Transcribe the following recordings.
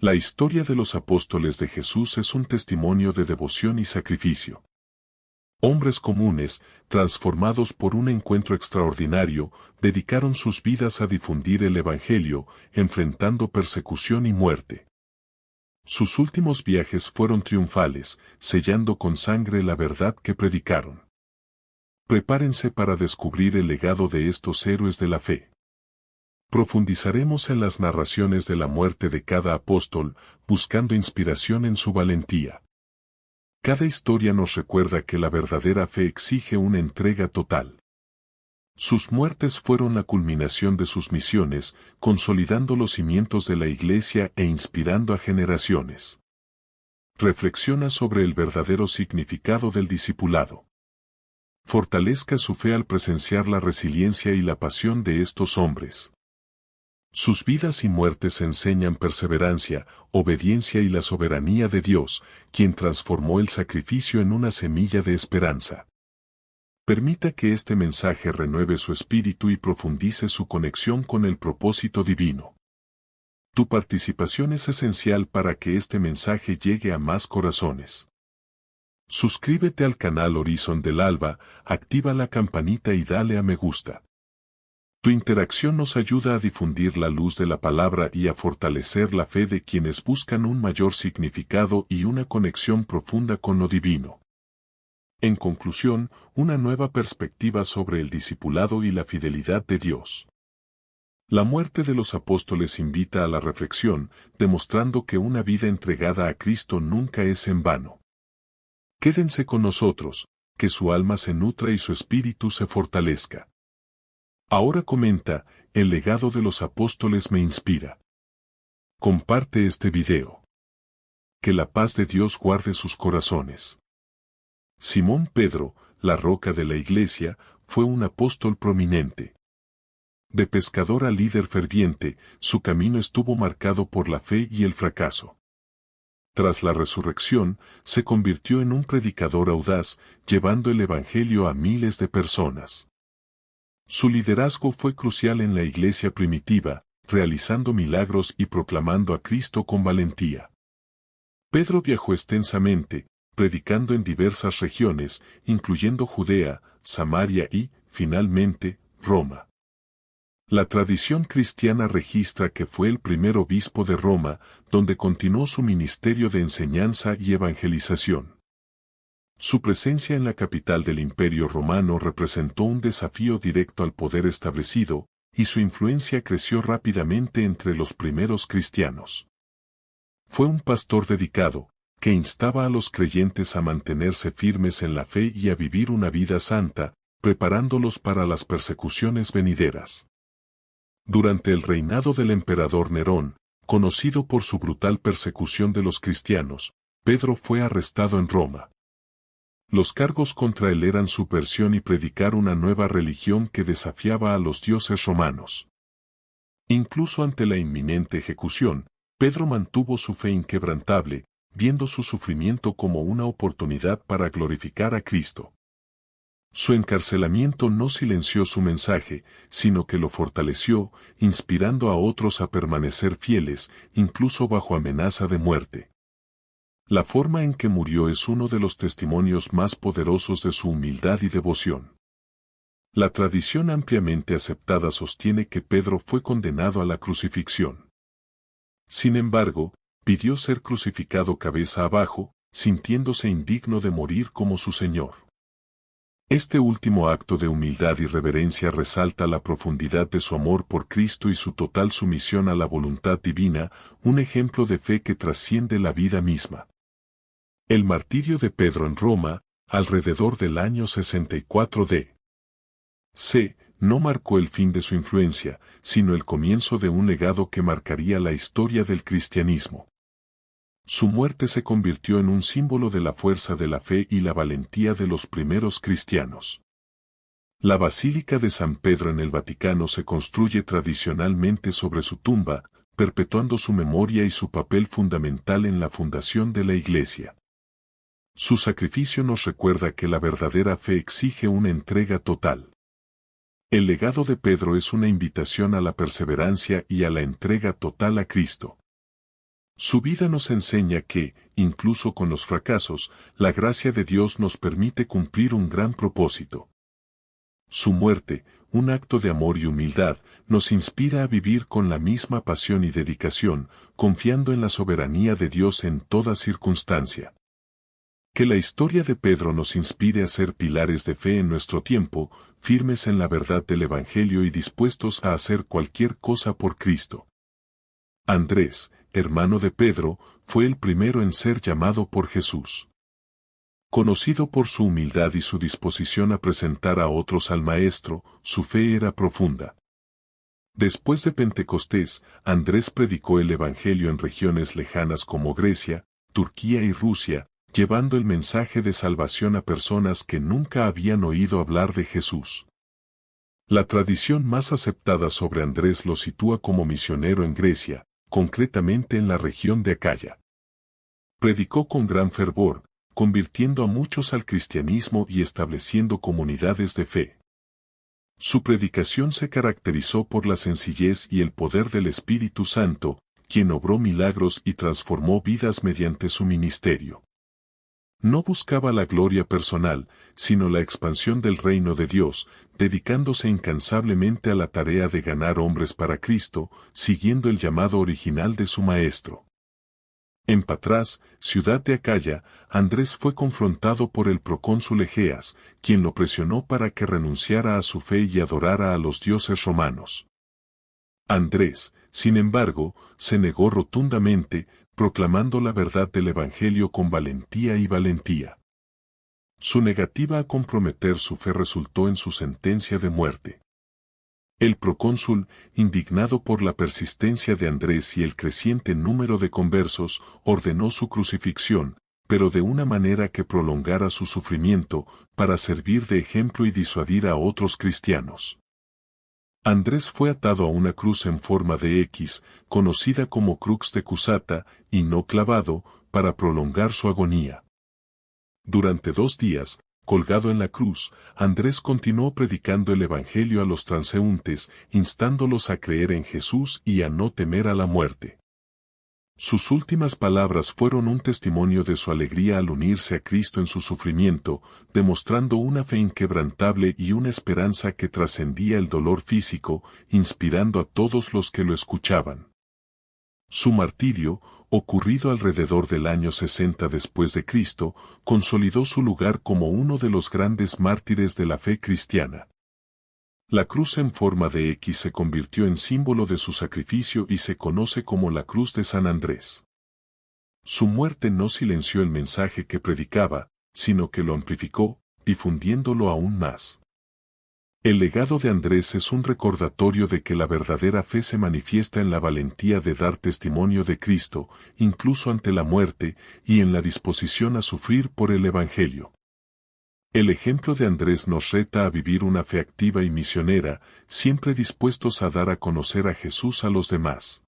La historia de los apóstoles de Jesús es un testimonio de devoción y sacrificio. Hombres comunes, transformados por un encuentro extraordinario, dedicaron sus vidas a difundir el Evangelio, enfrentando persecución y muerte. Sus últimos viajes fueron triunfales, sellando con sangre la verdad que predicaron. Prepárense para descubrir el legado de estos héroes de la fe. Profundizaremos en las narraciones de la muerte de cada apóstol, buscando inspiración en su valentía. Cada historia nos recuerda que la verdadera fe exige una entrega total. Sus muertes fueron la culminación de sus misiones, consolidando los cimientos de la Iglesia e inspirando a generaciones. Reflexiona sobre el verdadero significado del discipulado. Fortalezca su fe al presenciar la resiliencia y la pasión de estos hombres. Sus vidas y muertes enseñan perseverancia, obediencia y la soberanía de Dios, quien transformó el sacrificio en una semilla de esperanza. Permita que este mensaje renueve su espíritu y profundice su conexión con el propósito divino. Tu participación es esencial para que este mensaje llegue a más corazones. Suscríbete al canal Horizon del Alba, activa la campanita y dale a me gusta. Tu interacción nos ayuda a difundir la luz de la palabra y a fortalecer la fe de quienes buscan un mayor significado y una conexión profunda con lo divino. En conclusión, una nueva perspectiva sobre el discipulado y la fidelidad de Dios. La muerte de los apóstoles invita a la reflexión, demostrando que una vida entregada a Cristo nunca es en vano. Quédense con nosotros, que su alma se nutra y su espíritu se fortalezca. Ahora comenta, el legado de los apóstoles me inspira. Comparte este video. Que la paz de Dios guarde sus corazones. Simón Pedro, la roca de la iglesia, fue un apóstol prominente. De pescador a líder ferviente, su camino estuvo marcado por la fe y el fracaso. Tras la resurrección, se convirtió en un predicador audaz, llevando el evangelio a miles de personas. Su liderazgo fue crucial en la iglesia primitiva, realizando milagros y proclamando a Cristo con valentía. Pedro viajó extensamente, predicando en diversas regiones, incluyendo Judea, Samaria y, finalmente, Roma. La tradición cristiana registra que fue el primer obispo de Roma, donde continuó su ministerio de enseñanza y evangelización. Su presencia en la capital del Imperio Romano representó un desafío directo al poder establecido, y su influencia creció rápidamente entre los primeros cristianos. Fue un pastor dedicado, que instaba a los creyentes a mantenerse firmes en la fe y a vivir una vida santa, preparándolos para las persecuciones venideras. Durante el reinado del emperador Nerón, conocido por su brutal persecución de los cristianos, Pedro fue arrestado en Roma. Los cargos contra él eran subversión y predicar una nueva religión que desafiaba a los dioses romanos. Incluso ante la inminente ejecución, Pedro mantuvo su fe inquebrantable, viendo su sufrimiento como una oportunidad para glorificar a Cristo. Su encarcelamiento no silenció su mensaje, sino que lo fortaleció, inspirando a otros a permanecer fieles, incluso bajo amenaza de muerte. La forma en que murió es uno de los testimonios más poderosos de su humildad y devoción. La tradición ampliamente aceptada sostiene que Pedro fue condenado a la crucifixión. Sin embargo, pidió ser crucificado cabeza abajo, sintiéndose indigno de morir como su Señor. Este último acto de humildad y reverencia resalta la profundidad de su amor por Cristo y su total sumisión a la voluntad divina, un ejemplo de fe que trasciende la vida misma. El martirio de Pedro en Roma, alrededor del año 64 d.C., no marcó el fin de su influencia, sino el comienzo de un legado que marcaría la historia del cristianismo. Su muerte se convirtió en un símbolo de la fuerza de la fe y la valentía de los primeros cristianos. La Basílica de San Pedro en el Vaticano se construye tradicionalmente sobre su tumba, perpetuando su memoria y su papel fundamental en la fundación de la Iglesia. Su sacrificio nos recuerda que la verdadera fe exige una entrega total. El legado de Pedro es una invitación a la perseverancia y a la entrega total a Cristo. Su vida nos enseña que, incluso con los fracasos, la gracia de Dios nos permite cumplir un gran propósito. Su muerte, un acto de amor y humildad, nos inspira a vivir con la misma pasión y dedicación, confiando en la soberanía de Dios en toda circunstancia. Que la historia de Pedro nos inspire a ser pilares de fe en nuestro tiempo, firmes en la verdad del Evangelio y dispuestos a hacer cualquier cosa por Cristo. Andrés, hermano de Pedro, fue el primero en ser llamado por Jesús. Conocido por su humildad y su disposición a presentar a otros al Maestro, su fe era profunda. Después de Pentecostés, Andrés predicó el Evangelio en regiones lejanas como Grecia, Turquía y Rusia, llevando el mensaje de salvación a personas que nunca habían oído hablar de Jesús. La tradición más aceptada sobre Andrés lo sitúa como misionero en Grecia, concretamente en la región de Acaya. Predicó con gran fervor, convirtiendo a muchos al cristianismo y estableciendo comunidades de fe. Su predicación se caracterizó por la sencillez y el poder del Espíritu Santo, quien obró milagros y transformó vidas mediante su ministerio. No buscaba la gloria personal, sino la expansión del reino de Dios, dedicándose incansablemente a la tarea de ganar hombres para Cristo, siguiendo el llamado original de su Maestro. En Patras, ciudad de Acaya, Andrés fue confrontado por el procónsul Egeas, quien lo presionó para que renunciara a su fe y adorara a los dioses romanos. Andrés, sin embargo, se negó rotundamente, proclamando la verdad del Evangelio con valentía y valentía. Su negativa a comprometer su fe resultó en su sentencia de muerte. El procónsul, indignado por la persistencia de Andrés y el creciente número de conversos, ordenó su crucifixión, pero de una manera que prolongara su sufrimiento, para servir de ejemplo y disuadir a otros cristianos. Andrés fue atado a una cruz en forma de X, conocida como crux de Cusata, y no clavado, para prolongar su agonía. Durante 2 días, colgado en la cruz, Andrés continuó predicando el Evangelio a los transeúntes, instándolos a creer en Jesús y a no temer a la muerte. Sus últimas palabras fueron un testimonio de su alegría al unirse a Cristo en su sufrimiento, demostrando una fe inquebrantable y una esperanza que trascendía el dolor físico, inspirando a todos los que lo escuchaban. Su martirio, ocurrido alrededor del año 60 después de Cristo, consolidó su lugar como uno de los grandes mártires de la fe cristiana. La cruz en forma de X se convirtió en símbolo de su sacrificio y se conoce como la cruz de San Andrés. Su muerte no silenció el mensaje que predicaba, sino que lo amplificó, difundiéndolo aún más. El legado de Andrés es un recordatorio de que la verdadera fe se manifiesta en la valentía de dar testimonio de Cristo, incluso ante la muerte, y en la disposición a sufrir por el Evangelio. El ejemplo de Andrés nos reta a vivir una fe activa y misionera, siempre dispuestos a dar a conocer a Jesús a los demás.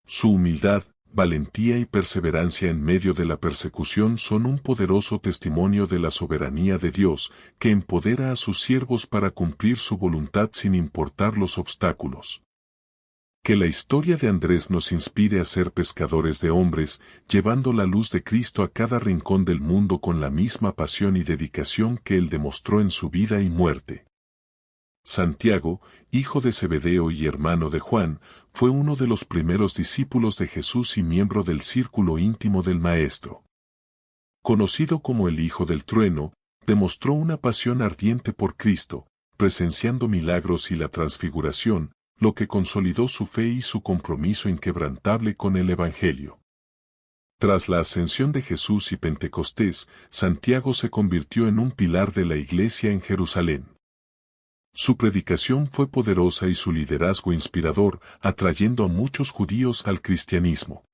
Su humildad, valentía y perseverancia en medio de la persecución son un poderoso testimonio de la soberanía de Dios, que empodera a sus siervos para cumplir su voluntad sin importar los obstáculos. Que la historia de Andrés nos inspire a ser pescadores de hombres, llevando la luz de Cristo a cada rincón del mundo con la misma pasión y dedicación que él demostró en su vida y muerte. Santiago, hijo de Zebedeo y hermano de Juan, fue uno de los primeros discípulos de Jesús y miembro del círculo íntimo del Maestro. Conocido como el Hijo del Trueno, demostró una pasión ardiente por Cristo, presenciando milagros y la transfiguración, lo que consolidó su fe y su compromiso inquebrantable con el Evangelio. Tras la ascensión de Jesús y Pentecostés, Santiago se convirtió en un pilar de la Iglesia en Jerusalén. Su predicación fue poderosa y su liderazgo inspirador, atrayendo a muchos judíos al cristianismo.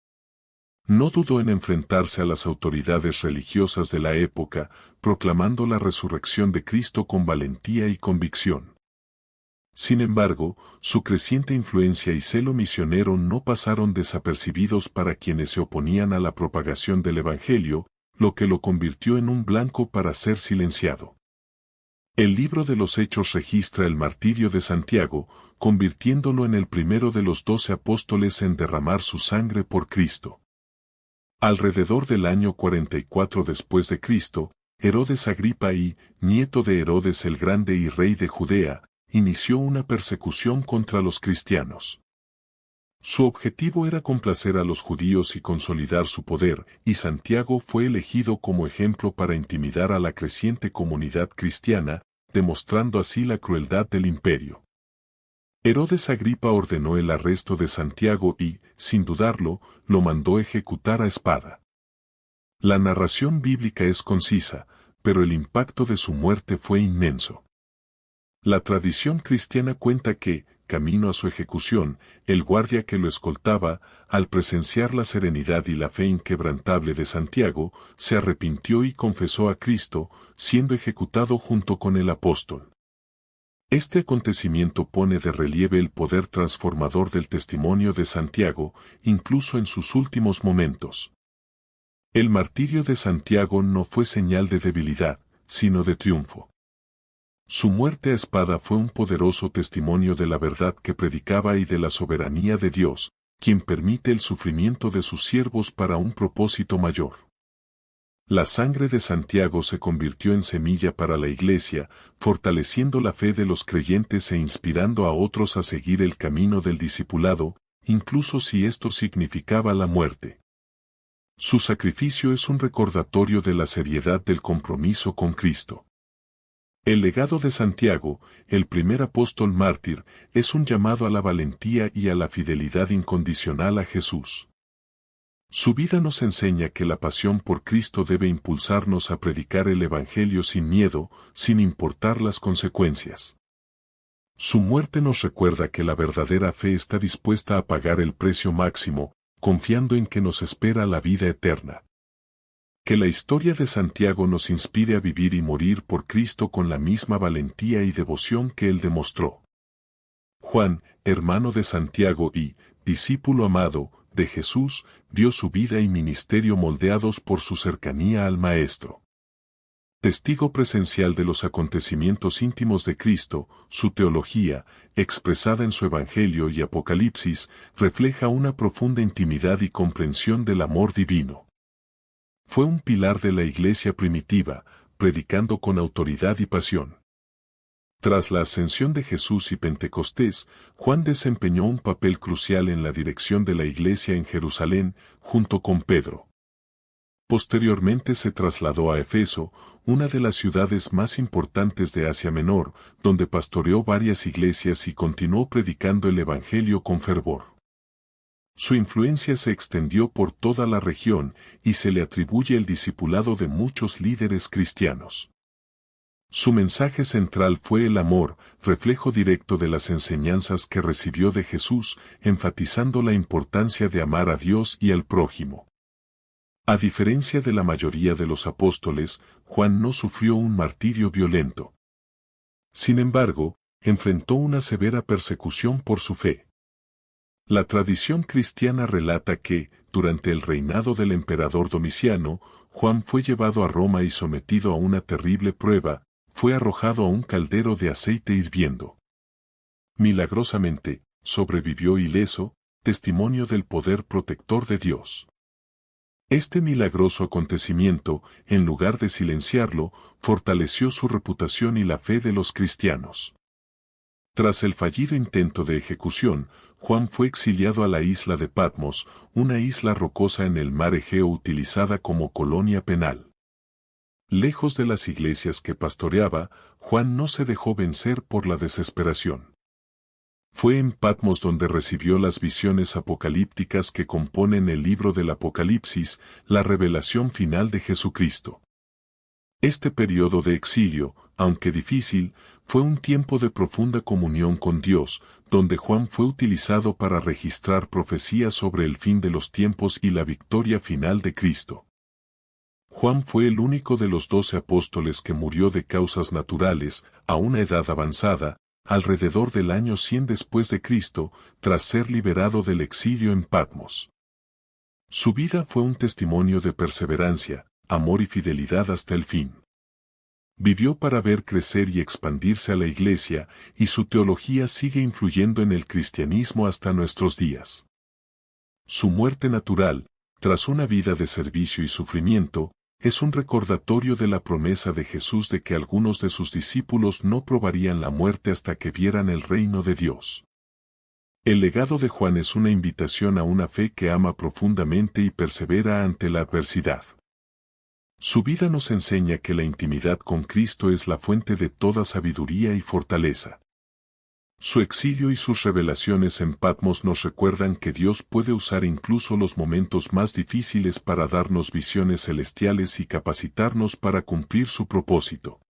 No dudó en enfrentarse a las autoridades religiosas de la época, proclamando la resurrección de Cristo con valentía y convicción. Sin embargo, su creciente influencia y celo misionero no pasaron desapercibidos para quienes se oponían a la propagación del Evangelio, lo que lo convirtió en un blanco para ser silenciado. El libro de los Hechos registra el martirio de Santiago, convirtiéndolo en el primero de los 12 apóstoles en derramar su sangre por Cristo. Alrededor del año 44 después de Cristo, Herodes Agripa I, nieto de Herodes el Grande y rey de Judea, inició una persecución contra los cristianos. Su objetivo era complacer a los judíos y consolidar su poder, y Santiago fue elegido como ejemplo para intimidar a la creciente comunidad cristiana, demostrando así la crueldad del imperio. Herodes Agripa ordenó el arresto de Santiago y, sin dudarlo, lo mandó ejecutar a espada. La narración bíblica es concisa, pero el impacto de su muerte fue inmenso. La tradición cristiana cuenta que, camino a su ejecución, el guardia que lo escoltaba, al presenciar la serenidad y la fe inquebrantable de Santiago, se arrepintió y confesó a Cristo, siendo ejecutado junto con el apóstol. Este acontecimiento pone de relieve el poder transformador del testimonio de Santiago, incluso en sus últimos momentos. El martirio de Santiago no fue señal de debilidad, sino de triunfo. Su muerte a espada fue un poderoso testimonio de la verdad que predicaba y de la soberanía de Dios, quien permite el sufrimiento de sus siervos para un propósito mayor. La sangre de Santiago se convirtió en semilla para la Iglesia, fortaleciendo la fe de los creyentes e inspirando a otros a seguir el camino del discipulado, incluso si esto significaba la muerte. Su sacrificio es un recordatorio de la seriedad del compromiso con Cristo. El legado de Santiago, el primer apóstol mártir, es un llamado a la valentía y a la fidelidad incondicional a Jesús. Su vida nos enseña que la pasión por Cristo debe impulsarnos a predicar el Evangelio sin miedo, sin importar las consecuencias. Su muerte nos recuerda que la verdadera fe está dispuesta a pagar el precio máximo, confiando en que nos espera la vida eterna. Que la historia de Santiago nos inspire a vivir y morir por Cristo con la misma valentía y devoción que él demostró. Juan, hermano de Santiago y discípulo amado de Jesús, dio su vida y ministerio moldeados por su cercanía al Maestro. Testigo presencial de los acontecimientos íntimos de Cristo, su teología, expresada en su Evangelio y Apocalipsis, refleja una profunda intimidad y comprensión del amor divino. Fue un pilar de la Iglesia primitiva, predicando con autoridad y pasión. Tras la ascensión de Jesús y Pentecostés, Juan desempeñó un papel crucial en la dirección de la Iglesia en Jerusalén, junto con Pedro. Posteriormente se trasladó a Éfeso, una de las ciudades más importantes de Asia Menor, donde pastoreó varias iglesias y continuó predicando el Evangelio con fervor. Su influencia se extendió por toda la región y se le atribuye el discipulado de muchos líderes cristianos. Su mensaje central fue el amor, reflejo directo de las enseñanzas que recibió de Jesús, enfatizando la importancia de amar a Dios y al prójimo. A diferencia de la mayoría de los apóstoles, Juan no sufrió un martirio violento. Sin embargo, enfrentó una severa persecución por su fe. La tradición cristiana relata que, durante el reinado del emperador Domiciano, Juan fue llevado a Roma y sometido a una terrible prueba, fue arrojado a un caldero de aceite hirviendo. Milagrosamente, sobrevivió ileso, testimonio del poder protector de Dios. Este milagroso acontecimiento, en lugar de silenciarlo, fortaleció su reputación y la fe de los cristianos. Tras el fallido intento de ejecución, Juan fue exiliado a la isla de Patmos, una isla rocosa en el mar Egeo utilizada como colonia penal. Lejos de las iglesias que pastoreaba, Juan no se dejó vencer por la desesperación. Fue en Patmos donde recibió las visiones apocalípticas que componen el libro del Apocalipsis, la revelación final de Jesucristo. Este periodo de exilio, aunque difícil, fue un tiempo de profunda comunión con Dios, donde Juan fue utilizado para registrar profecías sobre el fin de los tiempos y la victoria final de Cristo. Juan fue el único de los 12 apóstoles que murió de causas naturales, a una edad avanzada, alrededor del año 100 después de Cristo, tras ser liberado del exilio en Patmos. Su vida fue un testimonio de perseverancia, amor y fidelidad hasta el fin. Vivió para ver crecer y expandirse a la Iglesia, y su teología sigue influyendo en el cristianismo hasta nuestros días. Su muerte natural, tras una vida de servicio y sufrimiento, es un recordatorio de la promesa de Jesús de que algunos de sus discípulos no probarían la muerte hasta que vieran el reino de Dios. El legado de Juan es una invitación a una fe que ama profundamente y persevera ante la adversidad. Su vida nos enseña que la intimidad con Cristo es la fuente de toda sabiduría y fortaleza. Su exilio y sus revelaciones en Patmos nos recuerdan que Dios puede usar incluso los momentos más difíciles para darnos visiones celestiales y capacitarnos para cumplir su propósito.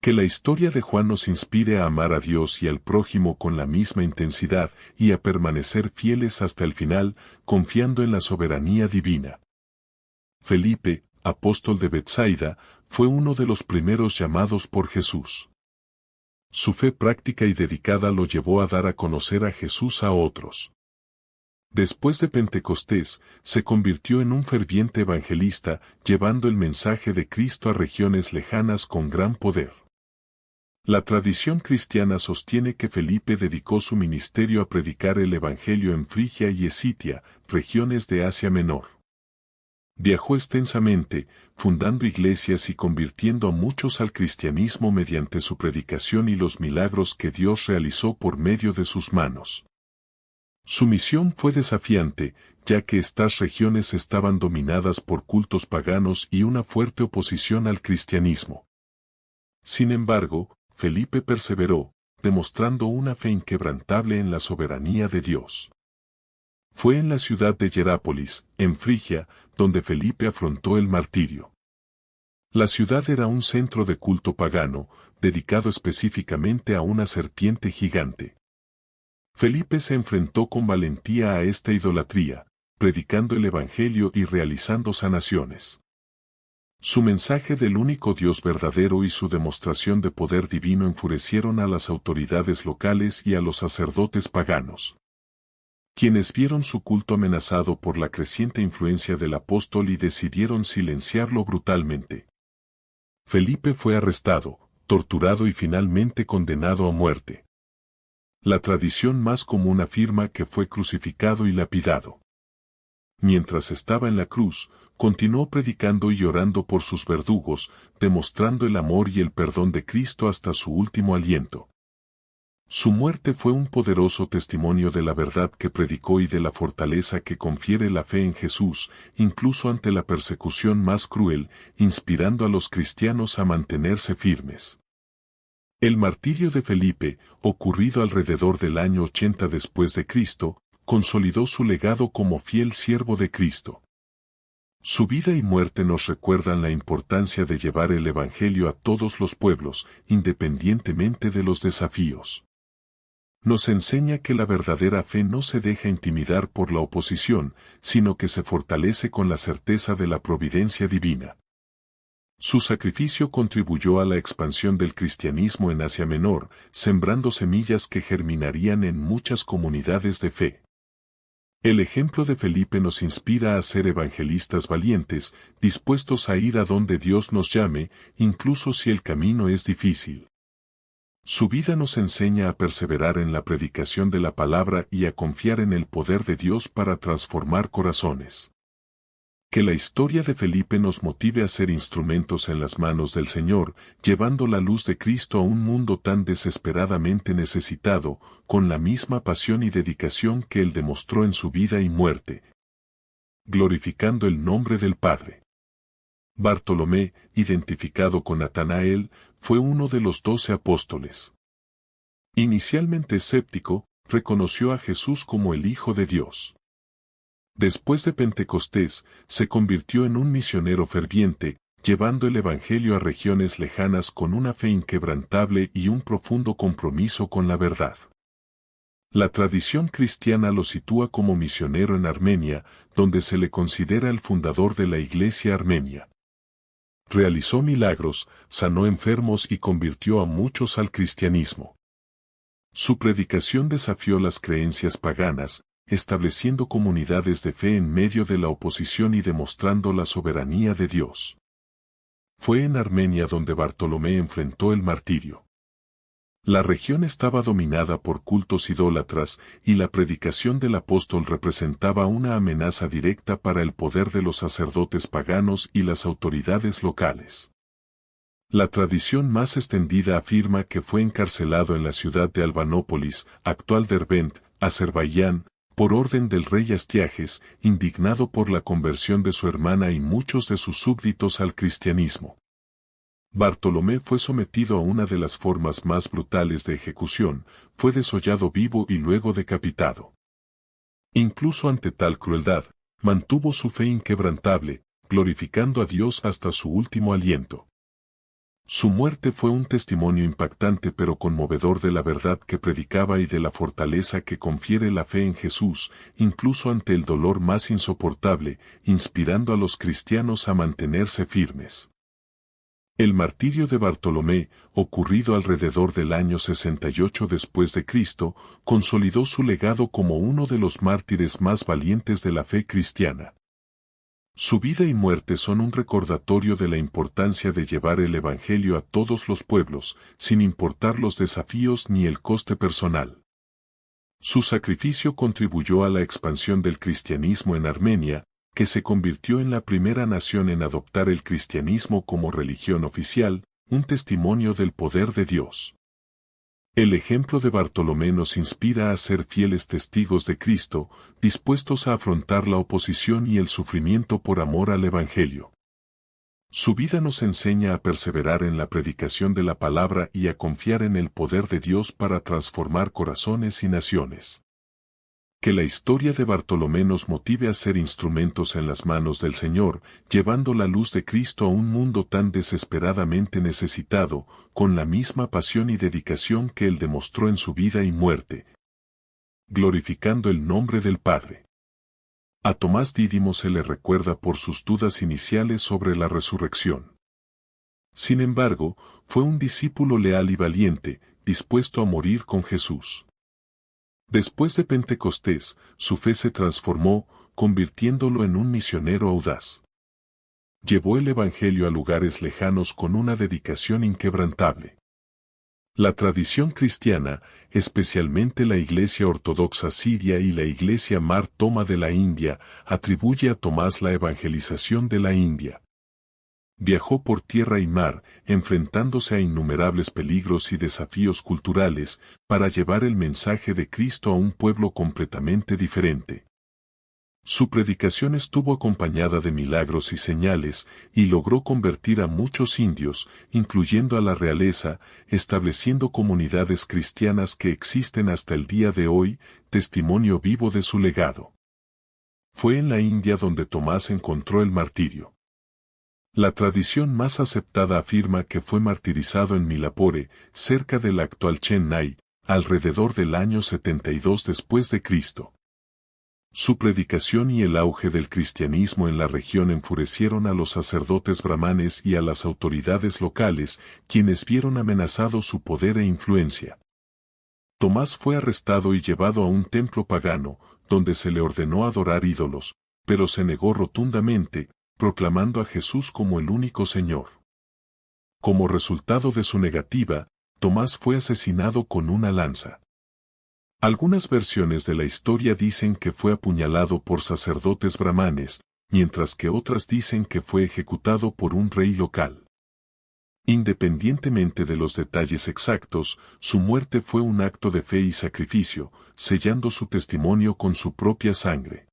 Que la historia de Juan nos inspire a amar a Dios y al prójimo con la misma intensidad y a permanecer fieles hasta el final, confiando en la soberanía divina. Felipe, apóstol de Betsaida, fue uno de los primeros llamados por Jesús. Su fe práctica y dedicada lo llevó a dar a conocer a Jesús a otros. Después de Pentecostés, se convirtió en un ferviente evangelista, llevando el mensaje de Cristo a regiones lejanas con gran poder. La tradición cristiana sostiene que Felipe dedicó su ministerio a predicar el evangelio en Frigia y Escitia, regiones de Asia Menor. Viajó extensamente, fundando iglesias y convirtiendo a muchos al cristianismo mediante su predicación y los milagros que Dios realizó por medio de sus manos. Su misión fue desafiante, ya que estas regiones estaban dominadas por cultos paganos y una fuerte oposición al cristianismo. Sin embargo, Felipe perseveró, demostrando una fe inquebrantable en la soberanía de Dios. Fue en la ciudad de Hierápolis, en Frigia, donde Felipe afrontó el martirio. La ciudad era un centro de culto pagano, dedicado específicamente a una serpiente gigante. Felipe se enfrentó con valentía a esta idolatría, predicando el evangelio y realizando sanaciones. Su mensaje del único Dios verdadero y su demostración de poder divino enfurecieron a las autoridades locales y a los sacerdotes paganos, quienes vieron su culto amenazado por la creciente influencia del apóstol y decidieron silenciarlo brutalmente. Felipe fue arrestado, torturado y finalmente condenado a muerte. La tradición más común afirma que fue crucificado y lapidado. Mientras estaba en la cruz, continuó predicando y orando por sus verdugos, demostrando el amor y el perdón de Cristo hasta su último aliento. Su muerte fue un poderoso testimonio de la verdad que predicó y de la fortaleza que confiere la fe en Jesús, incluso ante la persecución más cruel, inspirando a los cristianos a mantenerse firmes. El martirio de Felipe, ocurrido alrededor del año 80 después de Cristo, consolidó su legado como fiel siervo de Cristo. Su vida y muerte nos recuerdan la importancia de llevar el Evangelio a todos los pueblos, independientemente de los desafíos. Nos enseña que la verdadera fe no se deja intimidar por la oposición, sino que se fortalece con la certeza de la providencia divina. Su sacrificio contribuyó a la expansión del cristianismo en Asia Menor, sembrando semillas que germinarían en muchas comunidades de fe. El ejemplo de Felipe nos inspira a ser evangelistas valientes, dispuestos a ir a donde Dios nos llame, incluso si el camino es difícil. Su vida nos enseña a perseverar en la predicación de la palabra y a confiar en el poder de Dios para transformar corazones. Que la historia de Felipe nos motive a ser instrumentos en las manos del Señor, llevando la luz de Cristo a un mundo tan desesperadamente necesitado, con la misma pasión y dedicación que Él demostró en su vida y muerte. Glorificando el nombre del Padre. Bartolomé, identificado con Natanael, fue uno de los 12 apóstoles. Inicialmente escéptico, reconoció a Jesús como el Hijo de Dios. Después de Pentecostés, se convirtió en un misionero ferviente, llevando el Evangelio a regiones lejanas con una fe inquebrantable y un profundo compromiso con la verdad. La tradición cristiana lo sitúa como misionero en Armenia, donde se le considera el fundador de la Iglesia armenia. Realizó milagros, sanó enfermos y convirtió a muchos al cristianismo. Su predicación desafió las creencias paganas, estableciendo comunidades de fe en medio de la oposición y demostrando la soberanía de Dios. Fue en Armenia donde Bartolomé enfrentó el martirio. La región estaba dominada por cultos idólatras y la predicación del apóstol representaba una amenaza directa para el poder de los sacerdotes paganos y las autoridades locales. La tradición más extendida afirma que fue encarcelado en la ciudad de Albanópolis, actual Derbent, Azerbaiyán, por orden del rey Astiages, indignado por la conversión de su hermana y muchos de sus súbditos al cristianismo. Bartolomé fue sometido a una de las formas más brutales de ejecución, fue desollado vivo y luego decapitado. Incluso ante tal crueldad, mantuvo su fe inquebrantable, glorificando a Dios hasta su último aliento. Su muerte fue un testimonio impactante pero conmovedor de la verdad que predicaba y de la fortaleza que confiere la fe en Jesús, incluso ante el dolor más insoportable, inspirando a los cristianos a mantenerse firmes. El martirio de Bartolomé, ocurrido alrededor del año 68 después de Cristo, consolidó su legado como uno de los mártires más valientes de la fe cristiana. Su vida y muerte son un recordatorio de la importancia de llevar el Evangelio a todos los pueblos, sin importar los desafíos ni el coste personal. Su sacrificio contribuyó a la expansión del cristianismo en Armenia, que se convirtió en la primera nación en adoptar el cristianismo como religión oficial, un testimonio del poder de Dios. El ejemplo de Bartolomé nos inspira a ser fieles testigos de Cristo, dispuestos a afrontar la oposición y el sufrimiento por amor al Evangelio. Su vida nos enseña a perseverar en la predicación de la palabra y a confiar en el poder de Dios para transformar corazones y naciones. Que la historia de Bartolomé nos motive a ser instrumentos en las manos del Señor, llevando la luz de Cristo a un mundo tan desesperadamente necesitado, con la misma pasión y dedicación que Él demostró en su vida y muerte. Glorificando el nombre del Padre. A Tomás Dídimo se le recuerda por sus dudas iniciales sobre la resurrección. Sin embargo, fue un discípulo leal y valiente, dispuesto a morir con Jesús. Después de Pentecostés, su fe se transformó, convirtiéndolo en un misionero audaz. Llevó el Evangelio a lugares lejanos con una dedicación inquebrantable. La tradición cristiana, especialmente la Iglesia Ortodoxa Siria y la Iglesia Mar Thoma de la India, atribuye a Tomás la evangelización de la India. Viajó por tierra y mar, enfrentándose a innumerables peligros y desafíos culturales, para llevar el mensaje de Cristo a un pueblo completamente diferente. Su predicación estuvo acompañada de milagros y señales, y logró convertir a muchos indios, incluyendo a la realeza, estableciendo comunidades cristianas que existen hasta el día de hoy, testimonio vivo de su legado. Fue en la India donde Tomás encontró el martirio. La tradición más aceptada afirma que fue martirizado en Milapore, cerca de la actual Chennai, alrededor del año 72 después de Cristo. Su predicación y el auge del cristianismo en la región enfurecieron a los sacerdotes brahmanes y a las autoridades locales, quienes vieron amenazado su poder e influencia. Tomás fue arrestado y llevado a un templo pagano, donde se le ordenó adorar ídolos, pero se negó rotundamente, proclamando a Jesús como el único Señor. Como resultado de su negativa, Tomás fue asesinado con una lanza. Algunas versiones de la historia dicen que fue apuñalado por sacerdotes brahmanes, mientras que otras dicen que fue ejecutado por un rey local. Independientemente de los detalles exactos, su muerte fue un acto de fe y sacrificio, sellando su testimonio con su propia sangre.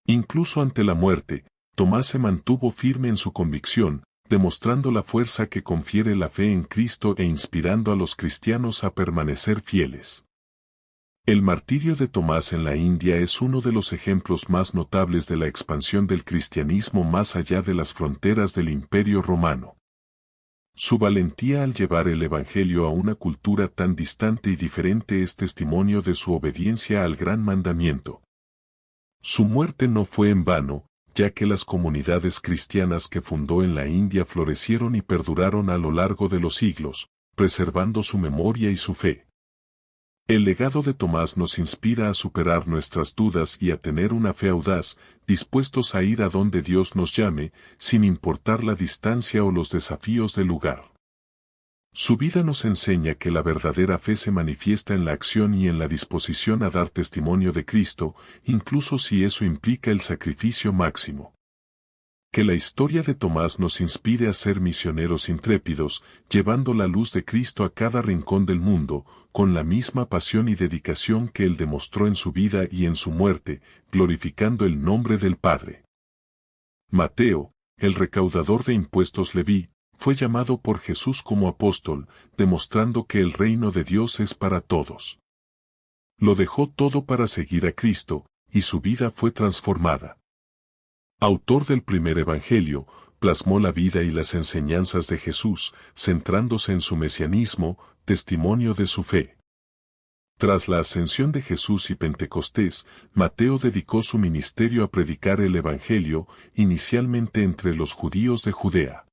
Incluso ante la muerte, Tomás se mantuvo firme en su convicción, demostrando la fuerza que confiere la fe en Cristo e inspirando a los cristianos a permanecer fieles. El martirio de Tomás en la India es uno de los ejemplos más notables de la expansión del cristianismo más allá de las fronteras del Imperio Romano. Su valentía al llevar el Evangelio a una cultura tan distante y diferente es testimonio de su obediencia al gran mandamiento. Su muerte no fue en vano, ya que las comunidades cristianas que fundó en la India florecieron y perduraron a lo largo de los siglos, preservando su memoria y su fe. El legado de Tomás nos inspira a superar nuestras dudas y a tener una fe audaz, dispuestos a ir a donde Dios nos llame, sin importar la distancia o los desafíos del lugar. Su vida nos enseña que la verdadera fe se manifiesta en la acción y en la disposición a dar testimonio de Cristo, incluso si eso implica el sacrificio máximo. Que la historia de Tomás nos inspire a ser misioneros intrépidos, llevando la luz de Cristo a cada rincón del mundo, con la misma pasión y dedicación que él demostró en su vida y en su muerte, glorificando el nombre del Padre. Mateo, el recaudador de impuestos Leví, fue llamado por Jesús como apóstol, demostrando que el reino de Dios es para todos. Lo dejó todo para seguir a Cristo, y su vida fue transformada. Autor del primer Evangelio, plasmó la vida y las enseñanzas de Jesús, centrándose en su mesianismo, testimonio de su fe. Tras la ascensión de Jesús y Pentecostés, Mateo dedicó su ministerio a predicar el Evangelio, inicialmente entre los judíos de Judea.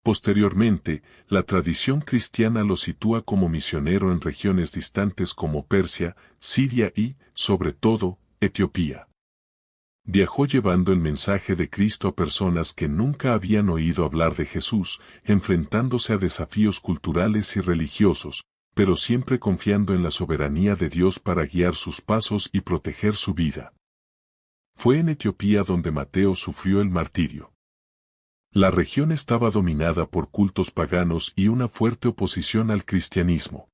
Posteriormente, la tradición cristiana lo sitúa como misionero en regiones distantes como Persia, Siria y, sobre todo, Etiopía. Viajó llevando el mensaje de Cristo a personas que nunca habían oído hablar de Jesús, enfrentándose a desafíos culturales y religiosos, pero siempre confiando en la soberanía de Dios para guiar sus pasos y proteger su vida. Fue en Etiopía donde Mateo sufrió el martirio. La región estaba dominada por cultos paganos y una fuerte oposición al cristianismo.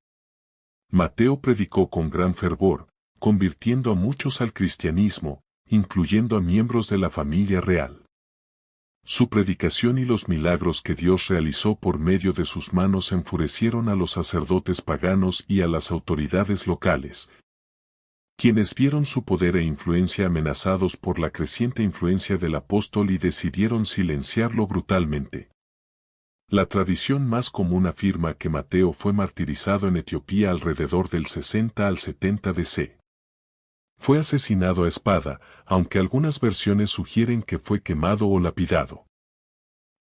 Mateo predicó con gran fervor, convirtiendo a muchos al cristianismo, incluyendo a miembros de la familia real. Su predicación y los milagros que Dios realizó por medio de sus manos enfurecieron a los sacerdotes paganos y a las autoridades locales, quienes vieron su poder e influencia amenazados por la creciente influencia del apóstol y decidieron silenciarlo brutalmente. La tradición más común afirma que Mateo fue martirizado en Etiopía alrededor del 60 al 70 DC. Fue asesinado a espada, aunque algunas versiones sugieren que fue quemado o lapidado.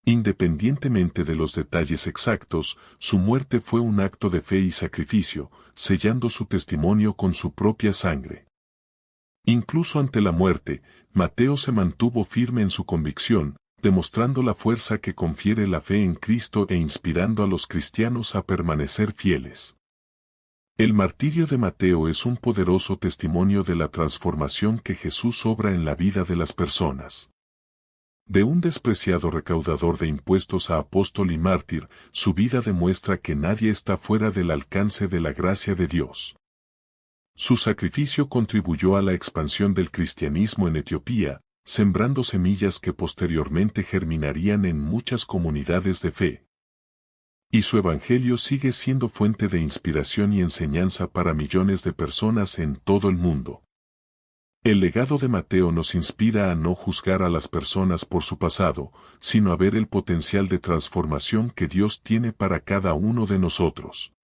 Independientemente de los detalles exactos, su muerte fue un acto de fe y sacrificio, sellando su testimonio con su propia sangre. Incluso ante la muerte, Mateo se mantuvo firme en su convicción, demostrando la fuerza que confiere la fe en Cristo e inspirando a los cristianos a permanecer fieles. El martirio de Mateo es un poderoso testimonio de la transformación que Jesús obra en la vida de las personas. De un despreciado recaudador de impuestos a apóstol y mártir, su vida demuestra que nadie está fuera del alcance de la gracia de Dios. Su sacrificio contribuyó a la expansión del cristianismo en Etiopía, sembrando semillas que posteriormente germinarían en muchas comunidades de fe. Y su evangelio sigue siendo fuente de inspiración y enseñanza para millones de personas en todo el mundo. El legado de Mateo nos inspira a no juzgar a las personas por su pasado, sino a ver el potencial de transformación que Dios tiene para cada uno de nosotros.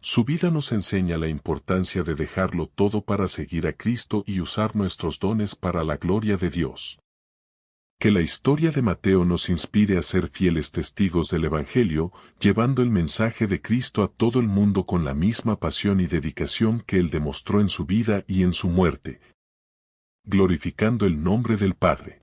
Su vida nos enseña la importancia de dejarlo todo para seguir a Cristo y usar nuestros dones para la gloria de Dios. Que la historia de Mateo nos inspire a ser fieles testigos del Evangelio, llevando el mensaje de Cristo a todo el mundo con la misma pasión y dedicación que él demostró en su vida y en su muerte, glorificando el nombre del Padre.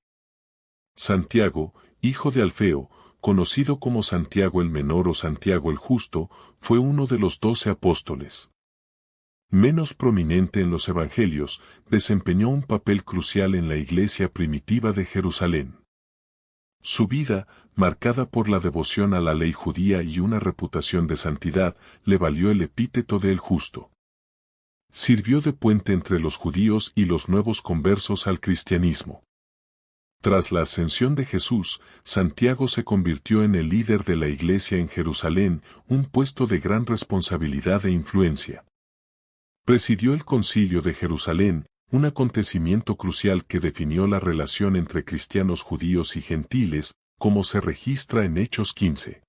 Santiago, hijo de Alfeo, conocido como Santiago el Menor o Santiago el Justo, fue uno de los 12 apóstoles. Menos prominente en los evangelios, desempeñó un papel crucial en la iglesia primitiva de Jerusalén. Su vida, marcada por la devoción a la ley judía y una reputación de santidad, le valió el epíteto de el Justo. Sirvió de puente entre los judíos y los nuevos conversos al cristianismo. Tras la ascensión de Jesús, Santiago se convirtió en el líder de la iglesia en Jerusalén, un puesto de gran responsabilidad e influencia. Presidió el Concilio de Jerusalén, un acontecimiento crucial que definió la relación entre cristianos judíos y gentiles, como se registra en Hechos 15.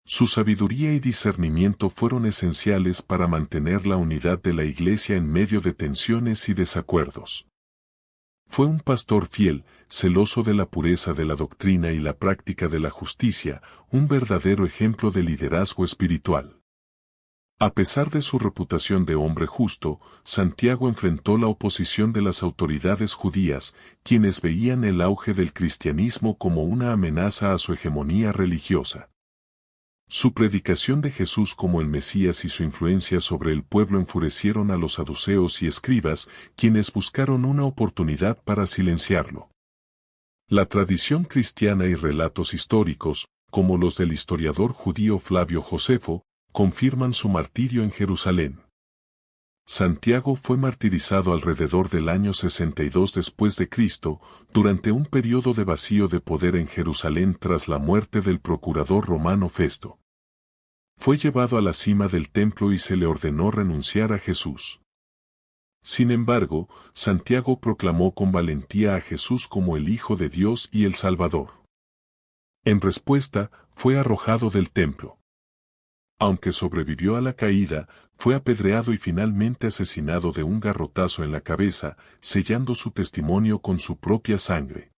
Su sabiduría y discernimiento fueron esenciales para mantener la unidad de la Iglesia en medio de tensiones y desacuerdos. Fue un pastor fiel, celoso de la pureza de la doctrina y la práctica de la justicia, un verdadero ejemplo de liderazgo espiritual. A pesar de su reputación de hombre justo, Santiago enfrentó la oposición de las autoridades judías, quienes veían el auge del cristianismo como una amenaza a su hegemonía religiosa. Su predicación de Jesús como el Mesías y su influencia sobre el pueblo enfurecieron a los saduceos y escribas, quienes buscaron una oportunidad para silenciarlo. La tradición cristiana y relatos históricos, como los del historiador judío Flavio Josefo, confirman su martirio en Jerusalén. Santiago fue martirizado alrededor del año 62 después de Cristo, durante un periodo de vacío de poder en Jerusalén tras la muerte del procurador romano Festo. Fue llevado a la cima del templo y se le ordenó renunciar a Jesús. Sin embargo, Santiago proclamó con valentía a Jesús como el Hijo de Dios y el Salvador. En respuesta, fue arrojado del templo. Aunque sobrevivió a la caída, fue apedreado y finalmente asesinado de un garrotazo en la cabeza, sellando su testimonio con su propia sangre.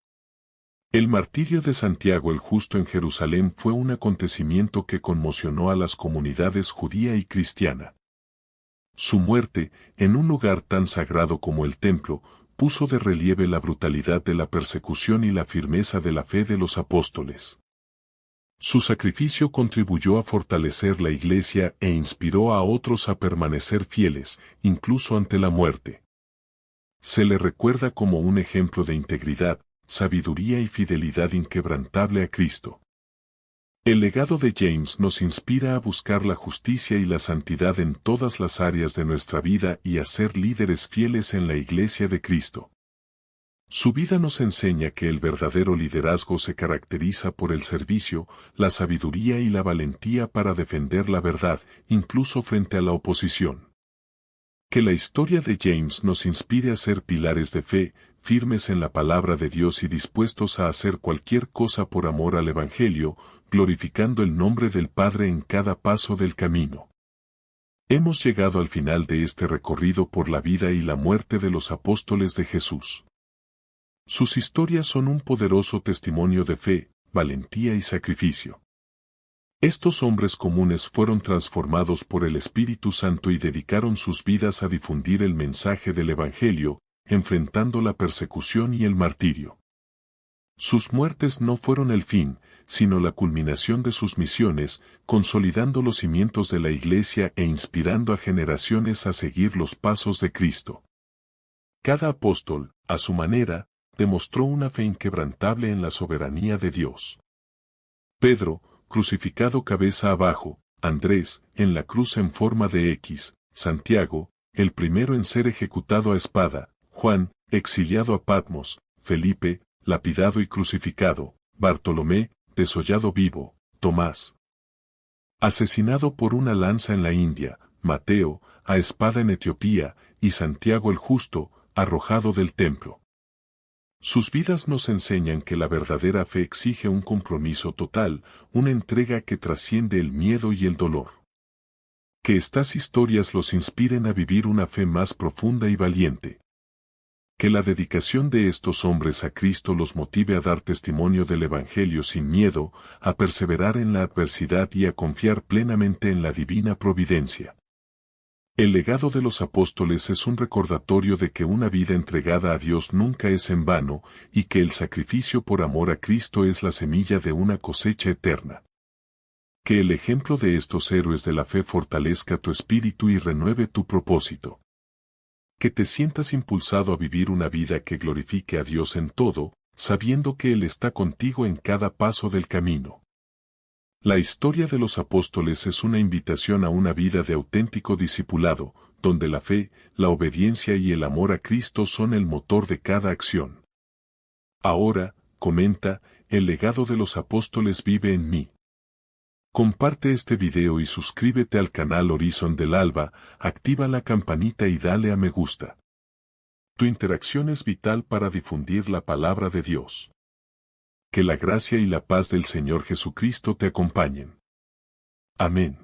El martirio de Santiago el Justo en Jerusalén fue un acontecimiento que conmocionó a las comunidades judía y cristiana. Su muerte, en un lugar tan sagrado como el templo, puso de relieve la brutalidad de la persecución y la firmeza de la fe de los apóstoles. Su sacrificio contribuyó a fortalecer la Iglesia e inspiró a otros a permanecer fieles, incluso ante la muerte. Se le recuerda como un ejemplo de integridad, sabiduría y fidelidad inquebrantable a Cristo. El legado de James nos inspira a buscar la justicia y la santidad en todas las áreas de nuestra vida y a ser líderes fieles en la Iglesia de Cristo. Su vida nos enseña que el verdadero liderazgo se caracteriza por el servicio, la sabiduría y la valentía para defender la verdad, incluso frente a la oposición. Que la historia de James nos inspire a ser pilares de fe, firmes en la palabra de Dios y dispuestos a hacer cualquier cosa por amor al Evangelio, glorificando el nombre del Padre en cada paso del camino. Hemos llegado al final de este recorrido por la vida y la muerte de los apóstoles de Jesús. Sus historias son un poderoso testimonio de fe, valentía y sacrificio. Estos hombres comunes fueron transformados por el Espíritu Santo y dedicaron sus vidas a difundir el mensaje del Evangelio, enfrentando la persecución y el martirio. Sus muertes no fueron el fin, sino la culminación de sus misiones, consolidando los cimientos de la Iglesia e inspirando a generaciones a seguir los pasos de Cristo. Cada apóstol, a su manera, demostró una fe inquebrantable en la soberanía de Dios. Pedro, crucificado cabeza abajo; Andrés, en la cruz en forma de X; Santiago, el primero en ser ejecutado a espada; Juan, exiliado a Patmos; Felipe, lapidado y crucificado; Bartolomé, desollado vivo; Tomás, asesinado por una lanza en la India; Mateo, a espada en Etiopía; y Santiago el Justo, arrojado del templo. Sus vidas nos enseñan que la verdadera fe exige un compromiso total, una entrega que trasciende el miedo y el dolor. Que estas historias los inspiren a vivir una fe más profunda y valiente. Que la dedicación de estos hombres a Cristo los motive a dar testimonio del Evangelio sin miedo, a perseverar en la adversidad y a confiar plenamente en la divina providencia. El legado de los apóstoles es un recordatorio de que una vida entregada a Dios nunca es en vano, y que el sacrificio por amor a Cristo es la semilla de una cosecha eterna. Que el ejemplo de estos héroes de la fe fortalezca tu espíritu y renueve tu propósito. Que te sientas impulsado a vivir una vida que glorifique a Dios en todo, sabiendo que Él está contigo en cada paso del camino. La historia de los apóstoles es una invitación a una vida de auténtico discipulado, donde la fe, la obediencia y el amor a Cristo son el motor de cada acción. Ahora, comenta, el legado de los apóstoles vive en mí. Comparte este video y suscríbete al canal Horizon del Alba, activa la campanita y dale a me gusta. Tu interacción es vital para difundir la palabra de Dios. Que la gracia y la paz del Señor Jesucristo te acompañen. Amén.